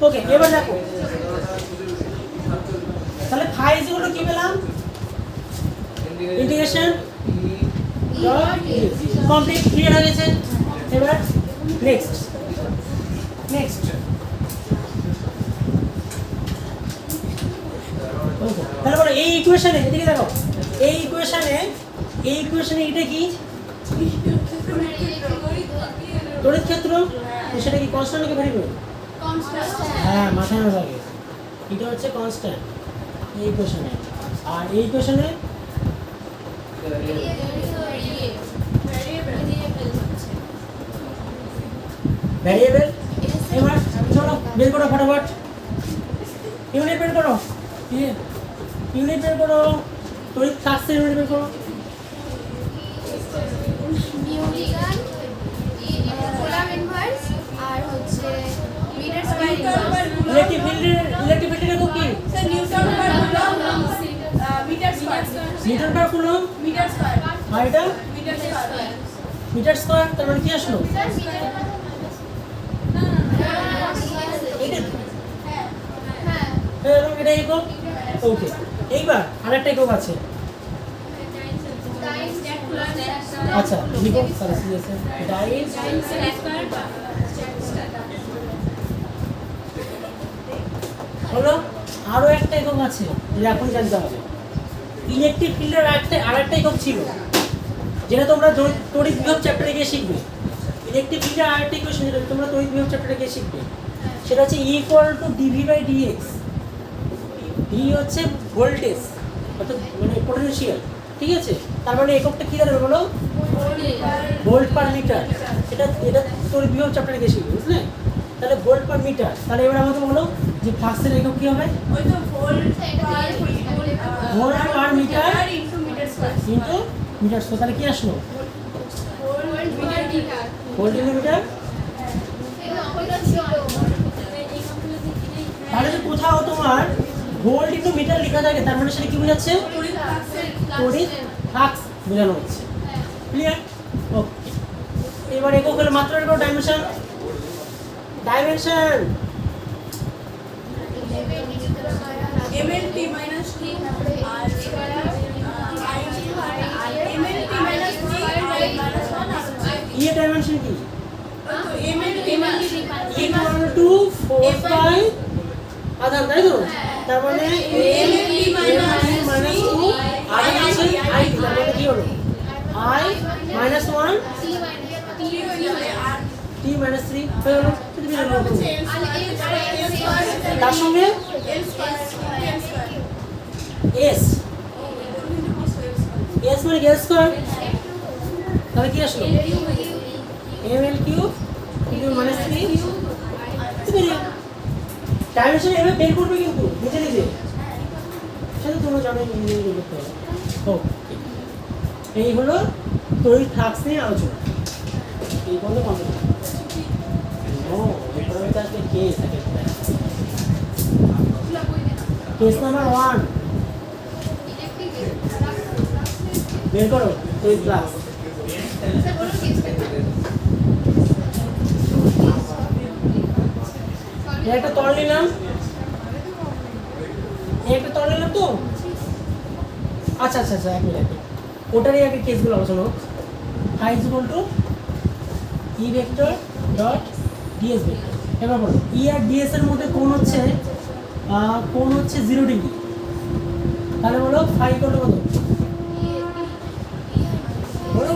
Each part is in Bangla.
ওকে, এবার দেখো তাহলে ফাই ইকুয়াল টু কি পেলাম, ইন্টিগ্রেশন কমপ্লিট, ক্লিয়ার হয়ে গেছে। এবার নেক্সট নেক্সট তাহলে বলো এই ইকুয়েশনে, এদিকে দেখো, এই ইকুয়েশনে এটা কি তড়িৎ ক্ষেত্র, সেটা কি কনস্ট্যান্ট নাকি ভেরিয়েবল? হ্যাঁ, মাথায় না থাকে, এটা হচ্ছে কনস্ট্যান্ট এই ইকুয়েশনে, আর এই ইকুয়েশনে ভ্যারিয়েবল। এবার চলো বের করো ফটাফট, ইউনিট বের করো, ইউনিট বের করো, তড়িৎ ফ্লাক্সের ইউনিট বের করো। ইলেকট্রিক ফিল্ডের একক কি? নিউটন পার কুলম্ব, আর এটা মিটার স্কয়ার, তার মানে কি আসলো? এটা একক। ওকে, এইবার আরেকটা একক আছে, আচ্ছা লিখো হলো। আরো একটা একক আছে, এটা এখন জানতে হবে। ইলেকট্রিক ফিল্ডের আরেকটা একক ছিল, যেটা তোমরা তড়িৎ বিভব চ্যাপ্টারে গিয়ে শিখবে। ইলেকট্রিক ফিল্ডের আরেকটা ইকুয়েশন যেটা তোমরা তড়িৎ বিভব চ্যাপ্টারে গিয়ে শিখবে, সেটা হচ্ছে E=dV/dx। ডি হচ্ছে ভোল্টেজ, অর্থাৎ মানে পোটেনশিয়াল, ঠিক আছে? তার মানে এককটা কি দাঁড়াবে বলো? Volt per metre. এটা তড়িৎ বিভব চ্যাপ্টারে গিয়ে শিখবে, বুঝলে? তাহলে ভোল্ট পার মিটার। তাহলে এবার আমাকে বলো যে ফ্লাক্সের একক কি হবে? ওই তো volt per metre into metre square. Metre square. তাহলে কি আসলো? Volt into metre. তাহলে যে কোথাও তোমার ভোল্ট ইনটু মিটার লেখা থাকে, তার মানে সেটা কি বোঝাচ্ছে? তড়িৎ ফ্লাক্স বোঝানো হচ্ছে। ক্লিয়ার? ওকে, এবার একক হলো মাত্রার একক, ডাইমেনশন mlt minus t আর mlt minus t minus 1 এর ডাইমেনশন কি? mlt minus equal to 4 আধান, তাই তো? তার মানে mlt minus 2 আধান আছে i, তার মানে কি হলো? I minus 1 t minus 3 হয়ে গেল। তার সঙ্গে s মানে গেল স্কয়ার, তাহলে কি আসলো? ml³ into minus 3। ডাইমেনশন এভাবে বের করবে কিন্তু নিজে নিজে, সেটা তোমরা জানো নিজে নিজে করতে হবে। ওকে, এই হলো তড়িৎ ফ্লাক্স নিয়ে আলোচনা। এই বন্ধ বন্ধ ও এরপরে আসলে কেস থাকে, কেস নাম্বার 1 বের করো তড়িৎ ফ্লাক্স। একটা তল নিলাম, তো আচ্ছা এক মিনিট, ওটারই আগে কেসগুলো আলোচনা হোক। Phi equal to E vector dot dS vector. এবার বলো ই আর ডিএস এর মধ্যে কোণ হচ্ছে 0 ডিগ্রি। তাহলে বলো ফাই ইকুয়াল টু কত? বলো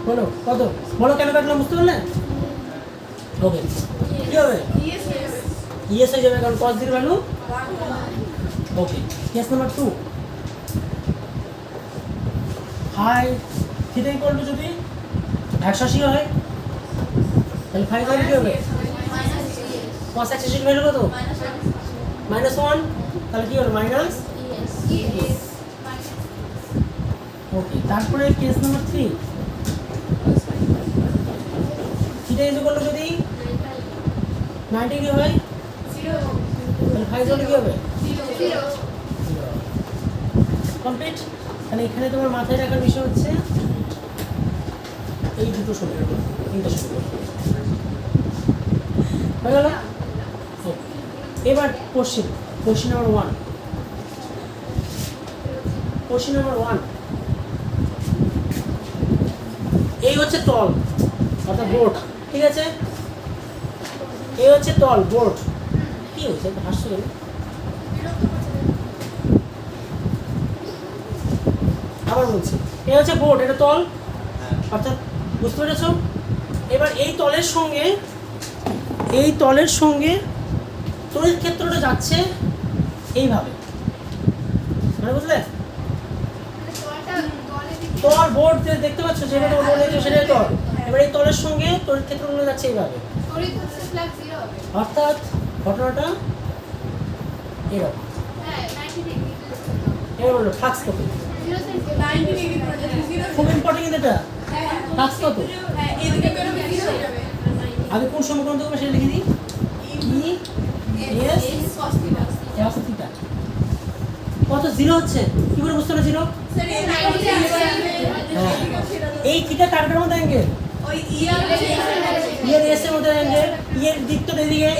বলো কত? বলো কেন কাটলাম, বুঝতে পারলে? ওকে, কি হবে? ইএস হয়ে যাবে, কারণ cos 0 value 1। Okay, case number 2, phi theta equal to যদি 180 হয়, তাহলে ফাই ভ্যালু কি হবে? cos 180 ভ্যালু কত? -1। তাহলে কি হলো? মাইনাস। ওকে, তারপরে case number 3, theta equal to যদি 90 ডিগ্রি হয়, তাহলে ফাই ভ্যালু কি হবে? 0। কমপ্লিট। তাহলে এখানে তোমার মাথায় রাখার বিষয় হচ্ছে এই দুটো সমীকরণ, তিনটা সমীকরণ হয়ে গেল। এবার কোশ্চেন নাম্বার 1। কোশ্চেন নাম্বার 1, এই হচ্ছে তল অর্থাৎ বোর্ড, ঠিক আছে? এই হচ্ছে তল বোর্ড। কি হয়েছে হাসছো কেন? আবার বলছি, এই হচ্ছে বোর্ড, এটা তল অর্থাৎ, বুঝতে পেরেছো? এবার এই তলের সঙ্গে তড়িৎ ক্ষেত্রটা যাচ্ছে এইভাবে, মানে বুঝলে? তল বোর্ড যে দেখতে পাচ্ছ যেটা তোমার বলেছো সেটাই তল। এবার এই তলের সঙ্গে তড়িৎ ক্ষেত্রগুলো যাচ্ছে এইভাবে, অর্থাৎ ঘটনাটা এরকম। এবার বলো ফ্লাক্স কত? খুব ইম্পর্টেন্ট কিন্তু এটা, ফ্লাক্স কত? আগে কোন সমীকরণ থেকে সেটা লিখে দিই, E S cos থিটা। কত? 0 হচ্ছে। কি করে বুঝতে পারছো 0? এই থিটা কার কার মধ্যে অ্যাঙ্গেল? এর এস এর মধ্যে অ্যাঙ্গেল। এর দিকটা এদিকে,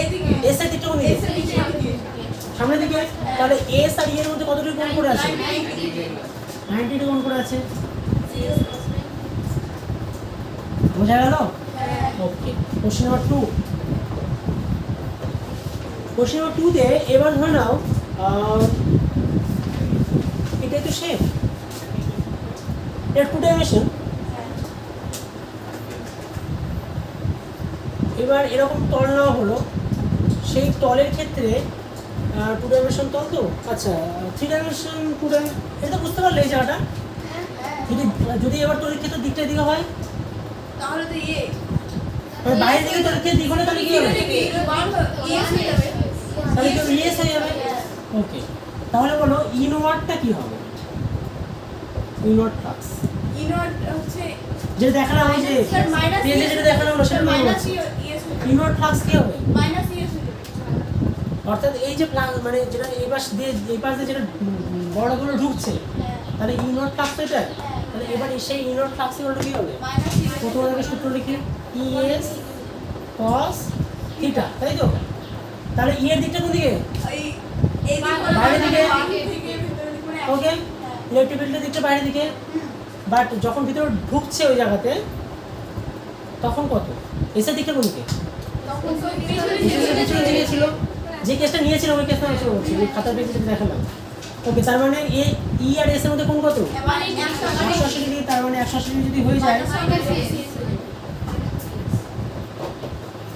এস এর দিকটা কোন দিকে? সামনের দিকে। তাহলে এস আর এর মধ্যে কতটুকু কোণ করে আছে? 90 ডিগ্রি কোণ করে আছে। বোঝা গেল? Okay. Question number 2। Question number 2 তে এবার ধরে নাও এটাই তো শেপ, এর 2 ডাইমেনশন। এবার এরকম তল নেওয়া হলো, সেই তলের ক্ষেত্রে 2 ডাইমেনশন তল তো, আচ্ছা 3 ডাইমেনশন 2 ডাইমেনশন, এটা বুঝতে পারলে এই জায়গাটা? যদি এবার তড়িৎ ক্ষেত্রের দিকটা দিকে হয় তাহলে তো ইয়ে মানে বাইরের দিকে তড়িৎ ক্ষেত্রের দিক হলে তাহলে কি হবে? তাহলে কি ইএস হয়ে যাবে। ওকে, তাহলে বলো ই নটটা কি হবে? ই নট ফ্লাক্স হচ্ছে যেটা দেখালাম, ওই যে পেজে যেটা দেখালাম হলো সেটা মাইনাস ই নট ফ্লাক্স কি হবে? অর্থাৎ এই যে মানে যেটা এই পাশ দিয়ে যেটা বড়গুলো ঢুকছে, তাহলে ই নট ফ্লাক্স এটা। তাহলে এবার সেই ই নট ফ্লাক্স এর কি হবে? প্রথমে আগে সূত্র লিখি, ইএস cos থিটা, তাই তো? তাহলে ই এর দিকটা কোন দিকে? বাইরের দিকে। ওকে, ইলেকট্রিক ফিল্ডের দিকটা বাইরের দিকে, বাট যখন ভিতরে ঢুকছে ওই জায়গাতে তখন কত? এস এর দিকটা কোন দিকে? পিছনের দিকে ছিল। যে কেসটা নিয়েছিলাম ওই কেসটা আমি বলছি, ওই খাতার পেজে যেটা দেখালাম। ওকে, তার মানে ই আর এস এর মধ্যে কোন কত? 180 ডিগ্রি। তার মানে 180 ডিগ্রি যদি হয়ে যায়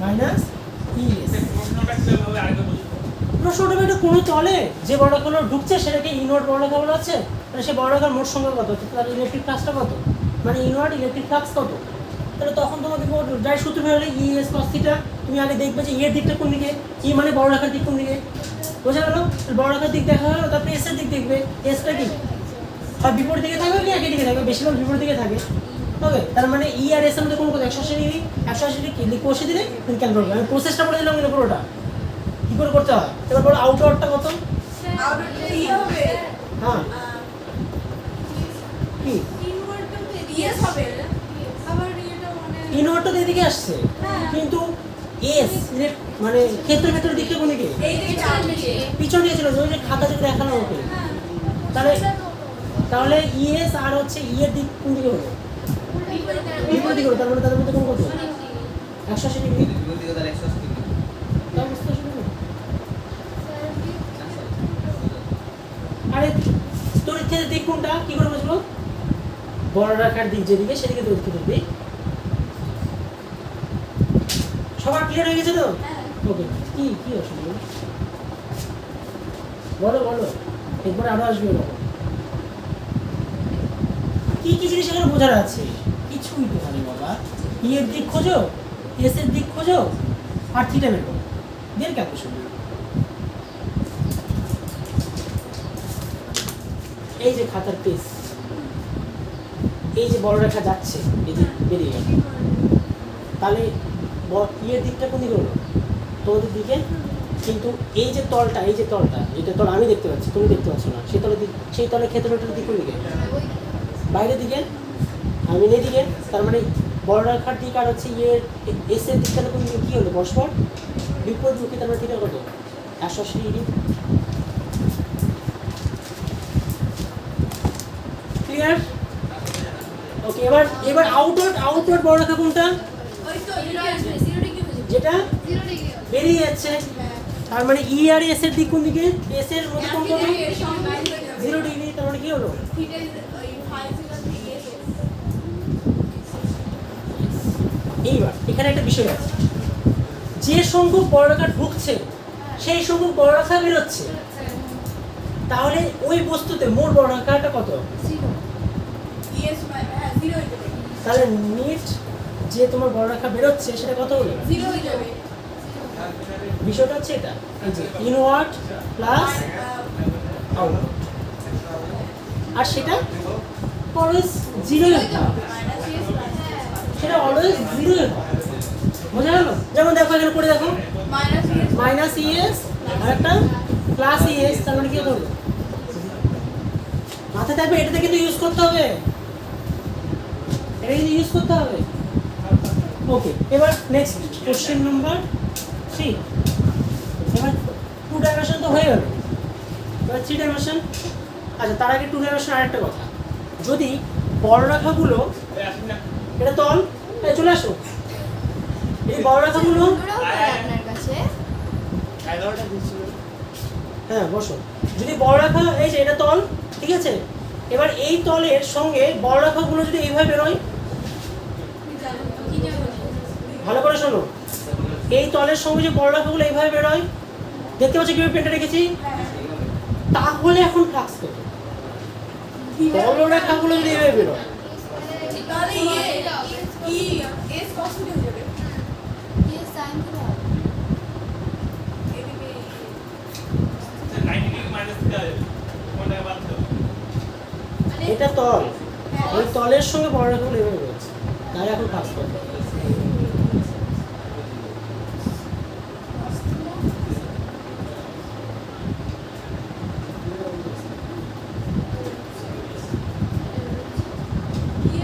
মাইনাস ইএস। প্রশ্নটা এটা কোনো তলে যে বর্গাকার ঢুকছে সেটাকে ইনওয়ার্ড বর্গাকার বলা আছে, মানে সে বর্গাকার মোট সংখ্যা কত, তার ইলেকট্রিক ফ্লাক্সটা কত, মানে ইনওয়ার্ড ইলেকট্রিক ফ্লাক্স কত। তাহলে তখন তোমাকে যাই সূত্র বের হলে ইএস cos থিটা, তুমি আগে দেখবে যে এর দিকটা কোন দিকে, ই মানে বড় রেখার দিক কোন দিকে। বোঝা গেল? বড় রেখার দিক দেখা হলো, তারপরে এস এর দিক দেখবে, এসটা কি হয় বিপরীত দিকে থাকবে কি একই দিকে থাকবে? বেশিরভাগ বিপরীত দিকে থাকে। ওকে, তার মানে ই আর এস এর মধ্যে কোন কত? 180 ডিগ্রি। 180 ডিগ্রি কষে দিলে তুমি ক্যালকুলেট করবে। আমি প্রসেসটা বলে দিলাম কিন্তু পুরোটা কি করে করতে হয়। এবার বলো আউটওয়ার্ডটা কত? হ্যাঁ কি ইনওয়ার্ডটা এদিকে আসছে, কিন্তু এস মানে ক্ষেত্রের দিকটা কোন দিকে? পিছন দিকে ছিল, ওই যে খাতা যেটা দেখানো ওকে। তাহলে ইএস আর হচ্ছে ই এর দিক কোন দিকে হলো? বিপরীত দিকে হলো। তার মানে তাদের মধ্যে কোন কত? 180 ডিগ্রি। আরে তড়িৎ ক্ষেত্রের দিক কোনটা? কি করে বুঝবো? বড় রেখার দিক যেদিকে সেদিকে তড়িৎ ক্ষেত্রের দিক। সবার ক্লিয়ার হয়ে গেছে তো? ওকে, কি কি অসুবিধা? বলো বলো, একবার আরো আসবে। কি কি জিনিস এখানে বোঝার আছে? কিছুই তো জানি বাবা। ই এর দিক খোঁজো, এস এর দিক খোঁজো, আর থিটা বের করো, দেন ক্যালকুলেশন। এই যে খাতার পেজ, এই যে বড় রেখা যাচ্ছে, এই যে বেরিয়ে গেল, তাহলে ইয়ের দিকটা কোন দিকে হলো? তোমাদের দিকে কিন্তু এই যে তলটা যেটা তল আমি দেখতে পাচ্ছি তুমি দেখতে পাচ্ছ না, সেই তলের ক্ষেত্রটার দিক কোন দিকে? বাইরের দিকে, আমি এদিকে। তার মানে বড় রেখার দিক আর হচ্ছে ইয়ে এস এর দিকটা কোন দিকে কী হলো? পরস্পর বিপরীতমুখী। তার মানে থিটা কত? 180 ডিগ্রি। ক্লিয়ার? ওকে, এবার আউটওয়ার্ড বড় রেখা কোনটা? ওই তো 0 ডিগ্রি হয়ে যাবে। যেটা 0 ডিগ্রি বেরিয়ে যাচ্ছে। তার মানে ই আর এস এর দিক কোন দিকে? এস এর মধ্যে কোন হবে? 0 ডিগ্রি। তার মানে কি হলো? থিটা ইজ ওই 5 ইজ এইবার এখানে একটা বিষয় আছে, যে সংখ্যক বর্গাকার ঢুকছে সেই সংখ্যক বর্গাকার বেরোচ্ছে, তাহলে ওই বস্তুতে মোট বর্গাকারটা কত? 0 ইয়েস হ্যাঁ 0 হয়ে যাবে। তাহলে নিট যে তোমার বর্গাকার বেরোচ্ছে সেটা কত হলো? 0 হয়ে যাবে। বিষয়টা হচ্ছে এটা, এই যে ইনওয়ার্ড প্লাস আউটওয়ার্ড, আর সেটা অলওয়েজ 0 হয়, সেটা অলওয়েজ 0 হয়। বোঝা গেল? যেমন দেখো এখানে করে দেখো, মাইনাস ইএস আর একটা প্লাস ইএস, তার মানে কি করবে? মাথায় থাকবে, এটাতে কিন্তু ইউজ করতে হবে, এটা কিন্তু ইউজ করতে হবে। ওকে, এবার নেক্সট কোশ্চেন নাম্বার 3। এবার 2 ডাইমেনশন তো হয়ে গেল, এবার 3 ডাইমেনশন। আচ্ছা, তার আগে 2 ডাইমেনশন আরেকটা কথা, যদি বড় রেখাগুলো, এটা তল, চলে আসো, এই বড় রেখাগুলো, আপনার কাছে হ্যাঁ বসো, যদি বড় রেখা, এই যে এটা তল, ঠিক আছে, এবার এই তলের সঙ্গে বড় রেখাগুলো যদি এইভাবে বেরোয়, ভালো করে শোনো, এই তলের সঙ্গে যে বড় রেখাগুলো এইভাবে বেরোয়, দেখতে পাচ্ছ কিভাবে পেনটা রেখেছি, তাহলে এখন ফ্লাক্স কত? বড় রেখাগুলো যদি এইভাবে বেরোয়, তাহলে এস cos থিটা হয়ে যাবে। ইয়েস সাইন থিটা এদিকে 90 ডিগ্রি মাইনাস থিটা হবে কোনটা বাদ দাও। এটা তল, ওই তলের সঙ্গে বড় রেখাগুলো এইভাবে বেরোচ্ছে, তাহলে এখন ফ্লাক্স কত?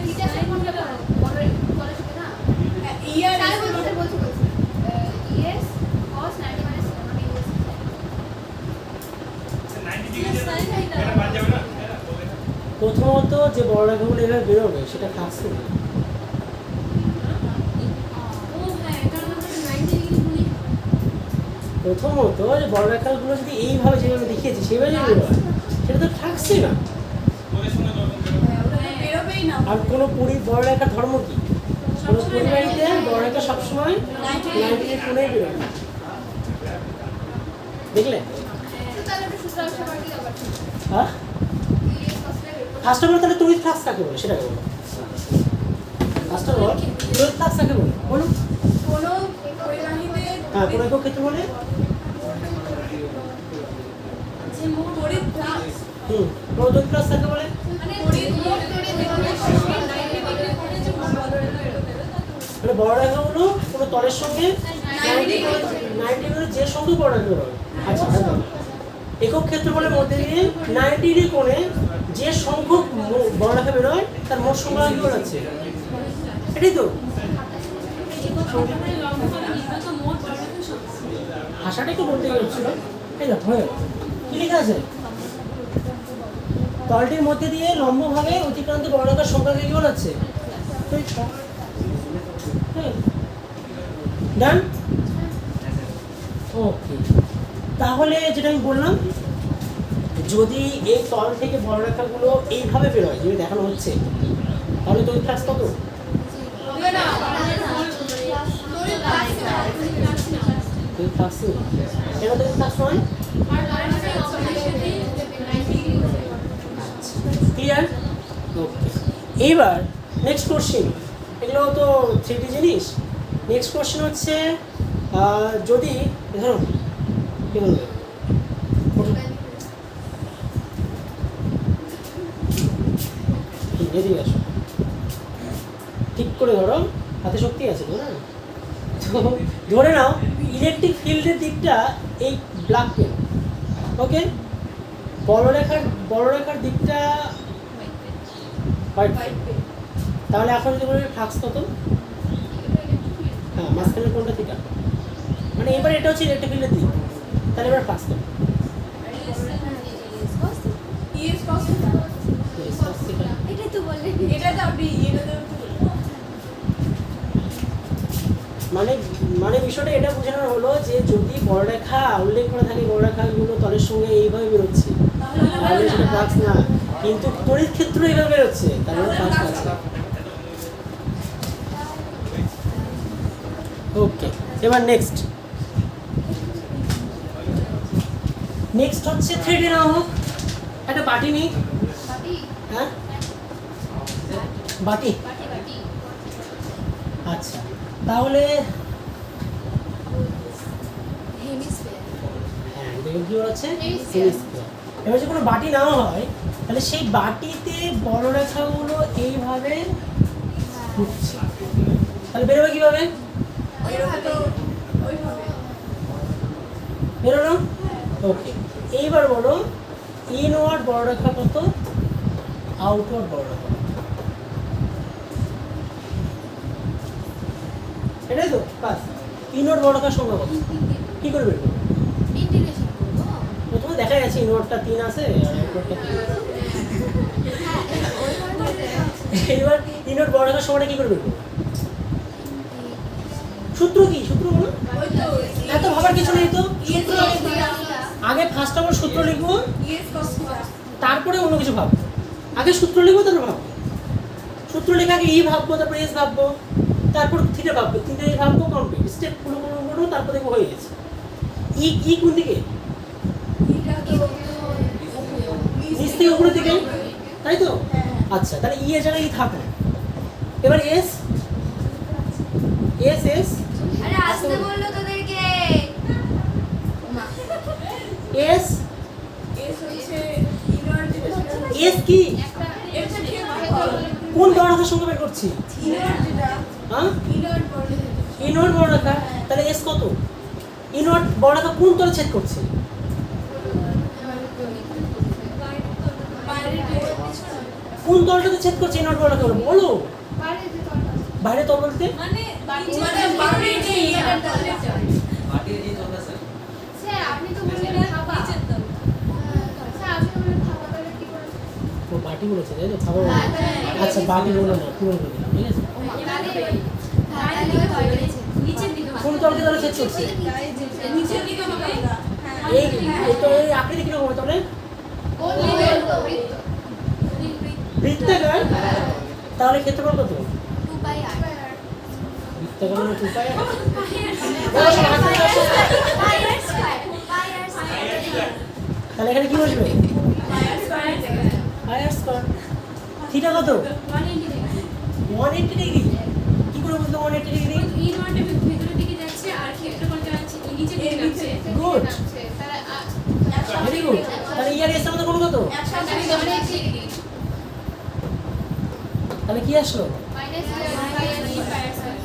থিটা সাইন কোনটা করো বড় বড় থেকে না ইয়ার সাইন বলতে বলছি ইয়েস cos 90 মানে মানে ইয়েস 90 ডিগ্রি এটা বাদ যাবে না। প্রথমত যে বড় রেখাগুলো এইভাবে বেরোবে সেটা ফ্লাক্স করবে। ও হ্যাঁ কারণ আমরা 90 ডিগ্রি গুলি প্রথমত যে বড় রেখাগুলো যদি এইভাবে যেভাবে দেখিয়েছি সেভাবে যদি বেরোয়, সেটা তো থাকছে না। ওদের সঙ্গে দরকার ওটা তো বেরোবেই না। আর কোনো বড় রেখার ধর্ম কি? কোনো পরিবারিতে বড় রেখা সবসময় 90 কোণে বেরোয়। দেখলে? তো তাহলে একটা সূত্র আসে বাকি আবার হ্যাঁ, ইয়েস cos টা বের করতে ফার্স্ট অফ অল তাহলে তড়িৎ ফ্লাক্স কাকে বলে সেটা বলো। ফার্স্ট অফ অল তড়িৎ ফ্লাক্স কাকে বলে বলো? কোনো পরিবাহীতে হ্যাঁ, কোনো একক ক্ষেত্রে বলে যে মোট তড়িৎ ফ্লাক্স কোনো তড়িৎ ফ্লাক্স কাকে বলে? মানে তড়িৎ মোট তড়িৎ এখানে 90 ডিগ্রি করে যে মোট বড় রেখা বেরোবে। মানে বড় রেখাগুলো কোনো তলের সঙ্গে 90 করে যে সঙ্গে বড় রেখা বেরোবে। আচ্ছা, একক ক্ষেত্র বলে মধ্যে দিয়ে 90 ডিগ্রি কোণে যে সংখ্যক বড় রেখা বেরোয় তার মোট সংখ্যা কি বলাচ্ছে? এটাই তো ভাষাটা একটু বলতে গেছিল। এই দেখো হয়ে গেল। কি লেখা আছে? তলটির মধ্যে দিয়ে লম্বভাবে অতিক্রান্ত বড় রেখার সংখ্যাকে কি বলাচ্ছে? ডান। ওকে, তাহলে যেটা আমি বললাম, যদি এই তল থেকে বড় রেখাগুলো এইভাবে বেরোয় যেটা দেখানো হচ্ছে, তাহলে তড়িৎ ফ্লাক্স কত? হবে না তড়িৎ ফ্লাক্স না। তড়িৎ ফ্লাক্স কেন তড়িৎ ফ্লাক্স নয়? ক্লিয়ার? ওকে, এইবার নেক্সট কোশ্চেন, এগুলো তো 3D জিনিস। নেক্সট কোশ্চেন হচ্ছে যদি ধরো কি বলবে, এদিকে আসো, ঠিক করে ধরো, হাতে শক্তি আছে তো না? তো ধরে নাও ইলেকট্রিক ফিল্ডের দিকটা এই ব্ল্যাক পেন, ওকে। বড়রেখার দিকটা হোয়াইট পেন। তাহলে এখন যদি বলি ফ্লাক্স কত? হ্যাঁ, মাঝখানে কোনটা থিটা, মানে এবার এটা হচ্ছে ইলেকট্রিক ফিল্ডের দিক, তাহলে এবার ফ্লাক্স কত? ES cos theta. Yes, cos theta। এটাই তো বললেন। এটা তো আপনি এটা তো মানে বিষয়টা এটা বোঝানো হলো যে যদি বড়রেখা উল্লেখ করে থাকে, বড়রেখাগুলো তলের সঙ্গে এইভাবে বেরোচ্ছে, তাহলে সেটা ফ্লাক্স না, কিন্তু তড়িৎ ক্ষেত্র এইভাবে বেরোচ্ছে, তাহলে ফ্লাক্স আছে। ওকে, এবার নেক্সট হচ্ছে 3D নাও হোক, একটা বাটি নিই, বাটি হ্যাঁ বাটি, বাটি বাটি আচ্ছা তাহলে হেমিস্ফিয়ার হ্যাঁ দেখুন কি হচ্ছে Hemisphere। Hemisphere। এবার যদি কোনো বাটি নেওয়া হয় তাহলে সেই বাটিতে বড় রেখাগুলো এইভাবে ঘুরছে, তাহলে বেরোবে কিভাবে? ওইভাবে তো ওইভাবে বেরোলো, ওকে। এইবার বলো ইনওয়ার্ড বড় রেখা কত, আউটওয়ার্ড বড় রেখা কত? এটাই তো বাস। ইনওয়ার্ড বড় রেখার সংখ্যা কত, কি করে বের করবো? ইন্টিগ্রেশন করব। প্রথমে দেখা যাচ্ছে ইনওয়ার্ডটা 3 আছে আর আউটওয়ার্ডটা 3 আছে। হ্যাঁ ওইভাবে এবার ইনওয়ার্ড বড় রেখার সংখ্যাটা কি করে বের করবো? সূত্র কি, সূত্র বলো। ওই তো এত ভাবার কিছু নেই তো, ইএস সূত্র কস থিটা। আগে ফার্স্ট আবার সূত্র লিখবো, ইএস কস থিটা। তারপরে অন্য কিছু ভাববো। আগে সূত্র লিখবো, তারপর ভাববো। সূত্র লেখা আগে ই ভাববো, তারপর এস ভাববো, তারপর থিটা ভাববো, থিটা ভাববো, কমপ্লিট স্টেপ পুরো তারপর দেখবো হয়ে গেছে। ই কোন দিকে? এটা তো নিচ থেকে উপরের দিকে, তাই তো? আচ্ছা, তাহলে ই এর জায়গায় ই থাকবে। এবার এস এস এস আরে আসতে বললো তোদেরকে। এস এস হচ্ছে ইনওয়ার্ড যেটা সেটা এস কি? একটা এর সাথে কোন বড় রেখার সঙ্গে বের করছি? ইনওয়ার্ড যেটা হ্যাঁ, ইনওয়ার্ড বলে ইনওয়ার্ড বড় রেখা, তাহলে এস কত? ইনওয়ার্ড বড় রেখা কোন তলে ছেদ করছে? বাইরের কোন তলটাতে ছেদ করছে ইনওয়ার্ড বড় রেখা? বলো। বাইরে যে তলটা বাইরে তল বলতে মানে বাইরের যে ইয়ার তলে স্যার আপনি তো বললেন খাবা। স্যার আপনি বললেন খাবা, তাহলে কি করে? ও বাটি বলেছে তাই তো, খাবার হ্যাঁ, বলেছে। হ্যাঁ। আচ্ছা বাটি বললাম না, পুরো বলে দিলাম, ঠিক আছে। নিচের দিকে কোন তলকে তলে ছেদ করছে? নিচের দিকে হবে না এই তো এই আকৃতি কিরকম হবে তাহলে? বৃত্তাকার, তাহলে ক্ষেত্রফল কত? 2πr বৃত্তাকার মানে 2πr। তাহলে এখানে কি বসবে? I R square. থিটা কত? 180 ডিগ্রি। কি করে বুঝলো 180 ডিগ্রি? Good, very good. তাহলে ইয়ার এস আমাদের কোন কত? তাহলে কি আসলো?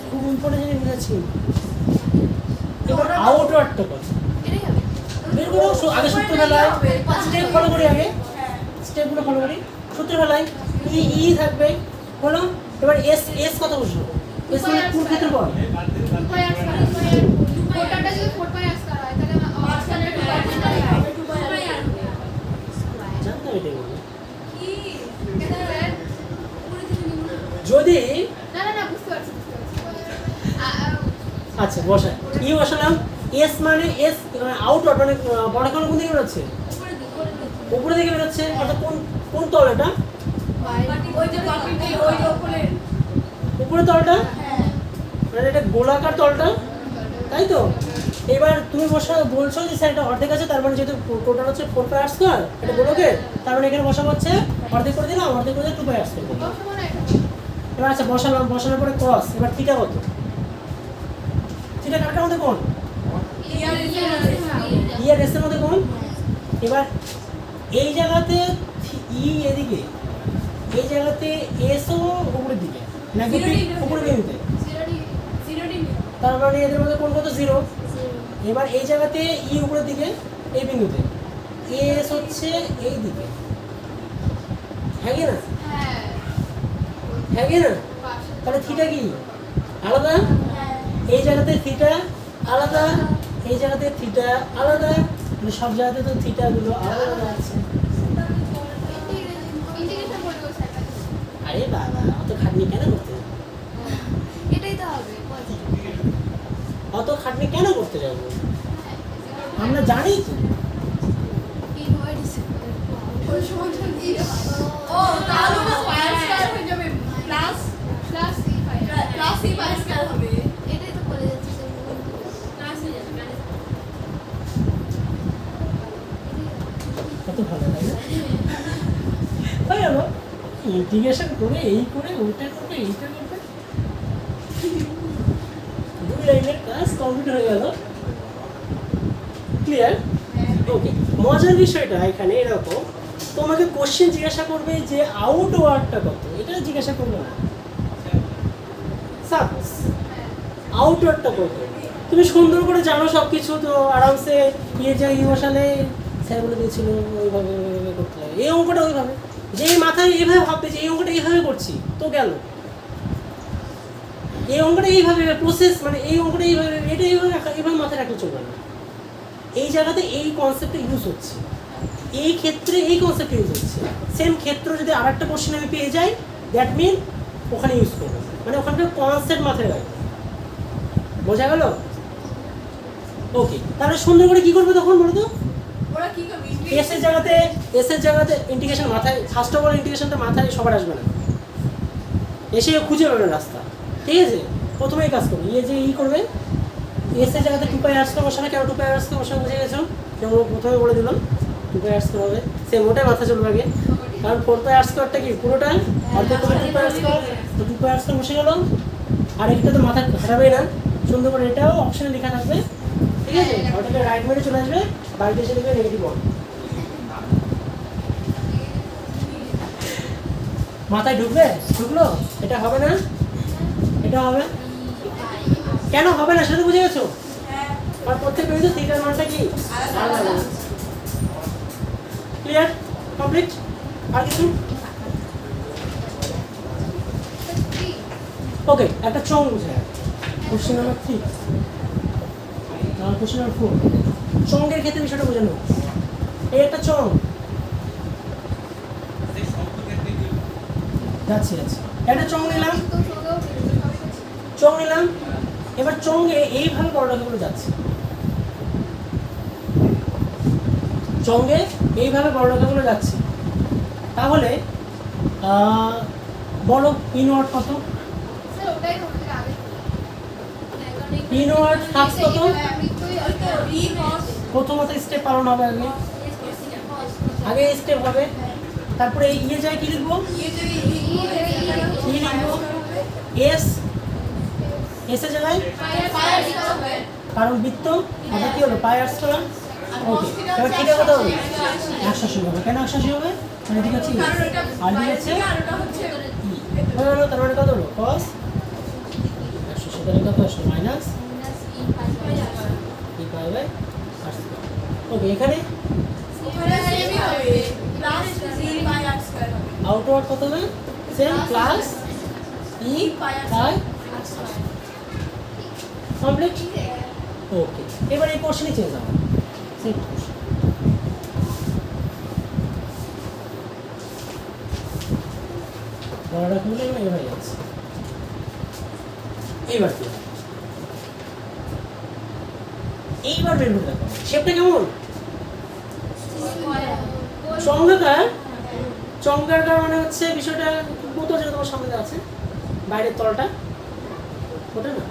খুব ইম্পর্টেন্ট জিনিস বুঝাচ্ছি। এবার আউটওয়ার্ডটা কত? বের করো, আগে সূত্র ফেলাই, স্টেপ ফলো করি, আগে স্টেপগুলো ফলো করি, সূত্র ফেলাই, ই থাকবে, হলো। এবার এস এস কত বসলো? এস মানে কোন ক্ষেত্রফল? জানতাম এটাই বলবো। যদি আচ্ছা বসাই, ই বসালাম, এস মানে এস আউটওয়ার্ড মানে বড় কোন দিকে বেরোচ্ছে? উপরের দিকে বেরোচ্ছে, অর্থাৎ কোন তল এটা? ওই যে বাকিতে ওই উপরে উপরের তলটা, মানে এটা গোলাকার তলটা, তাই তো? এবার তুমি বলছো যে স্যার এটা অর্ধেক আছে, তার মানে যেহেতু টোটাল হচ্ছে 4πr², এটা গোলকের, তার মানে এখানে বসাবো হচ্ছে অর্ধেক করে দিলাম, অর্ধেক করে 2πr²। এবার আচ্ছা বসানোর পরে cos, এবার থিটা কত? থিটা কার মধ্যে কোন? ই আর এস এর মধ্যে কোন? এবার এই জায়গাতে ই এদিকে, এই জায়গাতে এস ও উপরের দিকে, নাকি উপরের বিন্দুতে, তার মানে এদের মধ্যে কোন কত? 0। এবার এই জায়গাতে ই উপরের দিকে এই বিন্দুতে এস হচ্ছে এই দিকে, হ্যাঁ কি না, হ্যাঁ হ্যাঁ কি না? তাহলে থিটা কি আলাদা, এই জায়গাতে থিটা আলাদা, এই জায়গাতে থিটা আলাদা, মানে সব জায়গাতে তো থিটাগুলো আলাদা আলাদা আছে। ইন্টিগ্রেশন করে দেবো স্যার। আরে বাবা অত খাটনি কেন করতে যাবো, এটাই তো হবে বলছি। অত খাটনি কেন করতে যাবো, আমরা জানি তো। ও তাহলে ওটা পায়ার স্কয়ার হয়ে যাবে plus plus c phi plus c pi r square হবে। এটাই তো বলে যাচ্ছে স্যার। প্লাস হয়ে যাবে মানে কত ভালো তাই না? তাই হলো ইন্টিগ্রেশন করে এই করে ওইটা করবে এইটা করবে, দুই লাইনের কাজ কমপ্লিট হয়ে গেল। ক্লিয়ার? ওকে, মজার বিষয়টা এখানে এরকম, তোমাকে কোশ্চেন জিজ্ঞাসা করবে যে আউটওয়ার্ডটা কত, এটা জিজ্ঞাসা করবে না। সাপোজ আউটওয়ার্ডটা কত, তুমি সুন্দর করে জানো সব কিছু, তো আরামসে ই বসালে স্যার বলে দিয়েছিল ওইভাবে ওইভাবে করতে হবে, এই অঙ্কটা ওইভাবে, যে মাথায় এইভাবে ভাববে যে এই অঙ্কটা এইভাবে করছি তো গেল, এই অঙ্কটা এইভাবে প্রসেস, মানে এই অঙ্কটা এইভাবে, এটা এইভাবে মাথায় রাখলে চলবে না। এই জায়গাতে এই কনসেপ্টটা ইউজ হচ্ছে, এই ক্ষেত্রে এই কনসেপ্ট ইউজ হচ্ছে। সেম ক্ষেত্র যদি আর একটা কোশ্চেন আমি পেয়ে যাই, দ্যাট মিন ওখানে ইউজ করবো, মানে ওখানকার কনসেপ্ট মাথায় রাখবো। বোঝা গেল? ওকে, তাহলে সুন্দর করে কি করবে তখন বলো তো? ওরা কি করবে এস এর জায়গাতে ইন্টিগ্রেশন মাথায়, ফার্স্ট অফ অল ইন্টিগ্রেশনটা মাথায় সবার আসবে না, এসে খুঁজে পাবে রাস্তা, ঠিক আছে? প্রথমে এই কাজ করবে, যে ই করবে, এস এর জায়গাতে 2 পাই আর স্কয়ার বসাবে, কেন 2 পাই আর স্কয়ার বসাবে বুঝে গেছো? যেমন প্রথমে বলে দিলাম 2 পাই আর স্কয়ার হবে, সেম ওটাই মাথা চলবে আগে, কারণ 4 পাই আর স্কয়ারটা কি পুরোটা অর্ধেক করে 2 পাই আর স্কয়ার, তো 2 পাই আর স্কয়ার বসে গেল। আর এটা তো মাথা খারাপই না, সুন্দর করে এটাও অপশনে লেখা থাকবে, ঠিক আছে? ওটাকে রাইট মেরে চলে আসবে, বাড়িতে এসে লিখবে নেগেটিভ 1। মাথায় ঢুকবে? ঢুকলো? এটা হবে না, এটা হবে, কেন হবে না সেটা বুঝে গেছো? আর প্রত্যেক বিন্দু থিটার মানটা কি আলাদা। ক্লিয়ার? কমপ্লিট? আর কিছু? ওকে, একটা চং বুঝে কোশ্চেন নাম্বার 3, কোশ্চেন নাম্বার 4, চঙ্গের ক্ষেত্রে বিষয়টা বোঝা নেব। এই একটা চং যাচ্ছে একটা চং নিলাম, এবার চঙ্গে এইভাবে বর্ণরেখাগুলো যাচ্ছে, চঙ্গে এইভাবে বর্ণরেখাগুলো যাচ্ছে, তাহলে বলো ইনওয়ার্ড কত? স্যার ওটাই আমাদের আগে ইনওয়ার্ড ফ্লাক্স কত? ই কস প্রথমত স্টেপ পালন হবে, আগে স্টেপ হবে, তারপরে ইয়ে যায় কি লিখবো? ই লিখবো, এস এর জায়গায়, কারণ বৃত্ত এটা কি হলো পাই আর স্কয়ার। ওকে, এবার থিটা কত হবে? 180 হবে। কেন 180 হবে? মানে ঠিক আছে আর ঠিক আছে ই হলো, তার মানে কত হলো? cos 180 তাহলে কত আসলো? Minus e pi by r square. Okay, এখানে আউটওয়ার্ড কত হবে? Same plus e pi complete. Okay, এবার এই কোশ্চেনে চেঞ্জ হবে, সেম কোশ্চেন। বড়টা খুলে এবার এভাবে যাচ্ছে, এইবার কি হবে? এইবার বের করে দেখো শেপটা কেমন? চঙ্গাকার মানে হচ্ছে বিষয়টা বোতল যেটা তোমার সামনে আছে, বাইরের তলটা ওটা না,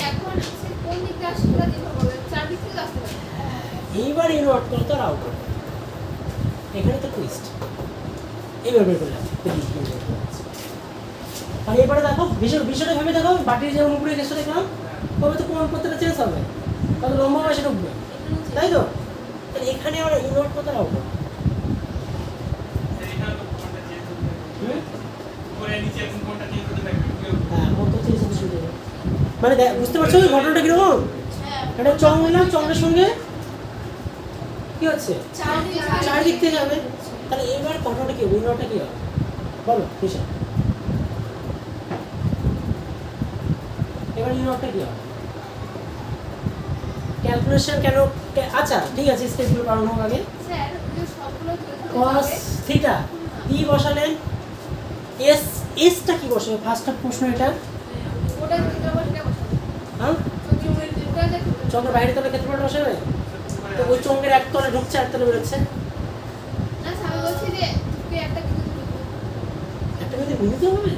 এখন কোন দিকটা আসলে দিতে হবে, চারদিক থেকে আসতে হবে। এইবার ইনওয়ার্ড করতে আর আউট করতে, এখানে তো টুইস্ট। এইবার বের করে যাচ্ছে, আর এবারে দেখো বিষয়টা ভেবে দেখো, বাটির যে উপরে কেসটা দেখলাম তবে তো কোন প্রত্যেকটা চেঞ্জ হবে, তাহলে লম্বা হবে সেটা উঠবে, তাই তো? তাহলে এখানে আমরা ইনওয়ার্ড করতে আর আউট করবো। হ্যাঁ, মানে বুঝতে পারছো ঘটনাটা কিরকম? এটা চং নিলাম, চংয়ের সঙ্গে কি হচ্ছে চারদিক থেকে যাবে। তাহলে এবার ঘটনাটা কি হবে, ইনওয়ার্ডটা কি হবে বলো হিসাব। এবার ইনওয়ার্ডটা কি হবে ক্যালকুলেশন কেন আচ্ছা ঠিক আছে স্টেপগুলো বাড়ানো হোক আগে। স্যার ওই সবগুলো cos থিটা কি বসালেন, এস এসটা কি বসাবে ফার্স্ট প্রশ্ন এটা, ওটা যেটা বসে বসাবো হ্যাঁ ওটা যে চন্দ্র বাইরে তলে ক্ষেত্রফলটা বসাবে, তো ওই চঙ্গের এক তলে ঢুকছে আর তলে বেরোচ্ছে, না স্যার আমি বলছি যে তুই একটা বিন্দু দিবি একটা মিনিট মিনিতে হবে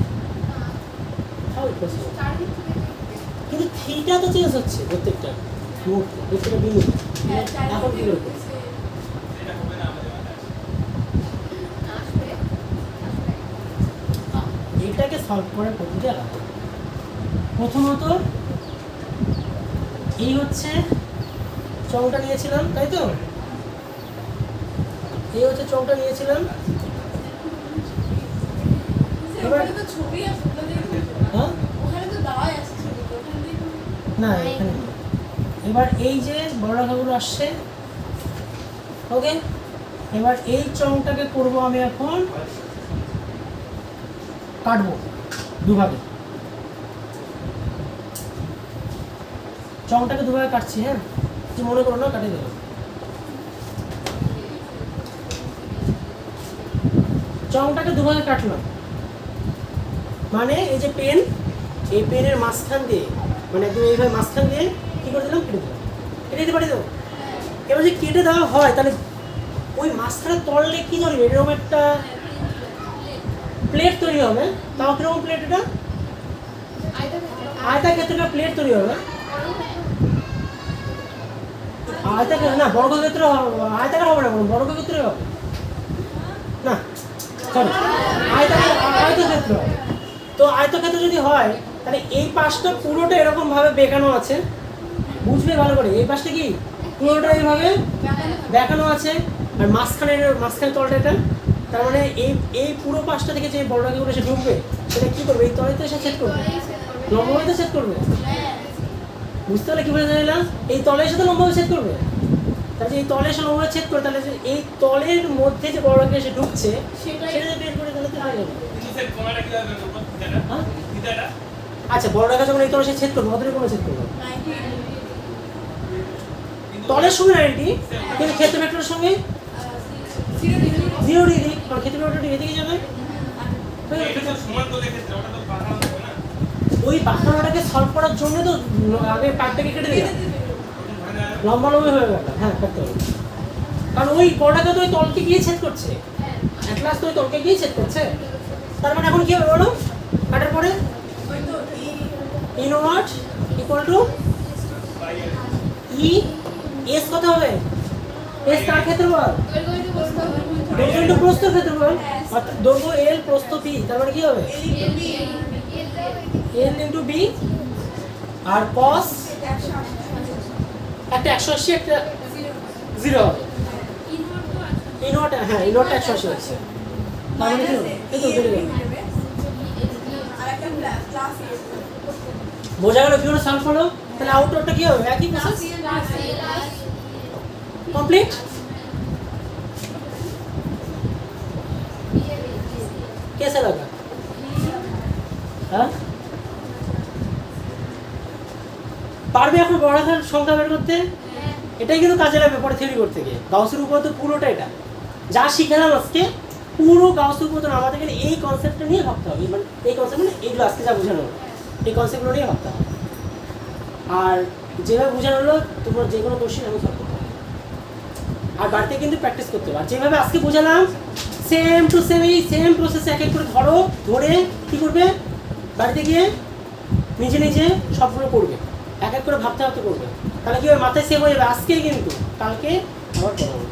হাউ ইট পসিবল, চারদিক থেকে কিন্তু থিটা তো চেঞ্জ হচ্ছে প্রত্যেকটা মুহূর্তে প্রত্যেকটা বিন্দুতে, হ্যাঁ, এখন কি করবে এটা হবে না আমাদের মাথায়। আসবে এটাকে সলভ করার পদ্ধতি আলাদা। প্রথমত এই হচ্ছে চংটা নিয়েছিলাম তাই তো, এই হচ্ছে চংটা নিয়েছিলাম, এবার ওখানে তো ছবি আছে, ওটা দিয়ে হ্যাঁ ওখানে তো দেওয়াই আছে ছবি, ওখানে দিয়ে না এখানে না। এবার এই যে বড় রেখাগুলো আসছে ওকে, এবার এই চংটাকে করব আমি এখন কাটবো দুভাগে, চংটাকে দুভাগে কাটছি, হ্যাঁ তুই মনে করো না কাটে দেবো। চংটাকে দুভাগে কাটলাম মানে এই যে পেন, এই পেনের মাঝখান দিয়ে মানে একদম এইভাবে মাঝখান দিয়ে কী করে দিলাম, কেটে দিলাম, কেটে দিতে পারি তো। এবার যদি কেটে দেওয়া হয় তাহলে ওই মাঝখানে তললে কী ধরবে, এরকম একটা প্লেট তৈরি হবে, তাও কিরকম প্লেট এটা, আয়তাক্ষেত্রে প্লেট তৈরি হবে, আয়তাকার না বর্গক্ষেত্র আয়তাকার হবে না, বর্গক্ষেত্র হবে না, সরি আয়তক্ষেত্র হবে। তো আয়তক্ষেত্র যদি হয় তাহলে এই পাশটা পুরোটা এরকম ভাবে বেঁকানো আছে, বুঝবে ভালো করে, এই পাশটা কি পুরোটা এইভাবে বেঁকানো আছে, আর মাঝখানে তলটা এটা, তার মানে এই পুরো পাশটা থেকে যে বড় রেখাগুলো এসে ঢুকবে সেটা কি করবে, এই তলেতে এসে ছেদ করবে, লম্বভাবে ছেদ করবে, বুঝতে পারলে কি বোঝা যায় না, এই তলে এসে তো লম্বভাবে ছেদ করবে, তাহলে এই তলে এসে লম্বভাবে ছেদ করে তাহলে যে এই তলের মধ্যে যে বড় রেখা এসে ঢুকছে সেটা যদি বের করে তাহলে তো হয়ে যাবে। কিন্তু স্যার কোণাটা কি হবে উপর থিটাটা? হ্যাঁ? থিটাটা? আচ্ছা বড় রেখা যখন এই তলে এসে ছেদ করবে অতটুকু কোনো ছেদ করবে 90 কিন্তু তলের সঙ্গে 90 কিন্তু ক্ষেত্র ভেক্টরের সঙ্গে 0 ডিগ্রি 0 ডিগ্রি, কারণ ক্ষেত্র ভেক্টরটা এদিকে যাবে, এটা তো সমান তলের ক্ষেত্রে, ওটা তো বাঁকানো হবে না। ওই বাঁকানোটাকে সলভ করার জন্য তো আগে পার্টটাকে কেটে দিলাম, মানে লম্বালম্বি হয়ে গেল, হ্যাঁ কাটতে হবে, কারণ ওই বড় রেখা তো ওই তলকে গিয়ে ছেদ করছে, এক লাস্ট ওই তলকে গিয়ে ছেদ করছে, তার মানে এখন কি হবে বলো কাটার পরে ওই তো inward equal to E S কত হবে, এস কার ক্ষেত্রফল, দৈর্ঘ্য ইন্টু প্রস্থ ক্ষেত্রফল, অর্থাৎ দৈর্ঘ্য এল প্রস্থ পি, তার মানে কি হবে এল ইন্টু বি, আর কস একটা 180 একটা 0 হবে, ইনওয়ার্ড হ্যাঁ ইনওয়ার্ডটা 180 হচ্ছে, তার মানে কি হবে এই তো বেড়ে গেল, আরেকটা ক্লাস বোঝা গেল কি করে সলভ হলো, তাহলে আউটপুটটা কি হবে একই প্রসেস কমপ্লিট। कैसा लगा হ্যাঁ পারবে এখন বড় রেখার সংখ্যা বের করতে, এটাই কিন্তু কাজে লাগবে পরে থিওরি করতে গিয়ে, গাউসের উপপাদ্য পুরোটা এটা যা শিখালাম আজকে পুরো গাউসের উপপাদ্য আমাদের গেলে এই কনসেপ্টটা নিয়ে ভাবতে হবে, মানে এই কনসেপ্ট মানে এইগুলো আজকে যা বোঝানো হলো এই কনসেপ্টগুলো নিয়ে ভাবতে হবে, আর যেভাবে বোঝানো হলো তোমরা যে কোনো কোশ্চেন আমি সলভ করতে হবে, আর বাড়িতে কিন্তু প্র্যাকটিস করতে হবে, আর যেভাবে আজকে বোঝালাম সেম টু সেম এই সেম প্রসেসে এক এক করে ধরে কী করবে বাড়িতে গিয়ে নিজে নিজে সবগুলো করবে, এক এক করে ভাবতে ভাবতে করবে, তাহলে কি হবে মাথায় সেভ হয়ে যাবে, আজকেই কিন্তু কালকে আবার পড়াবো।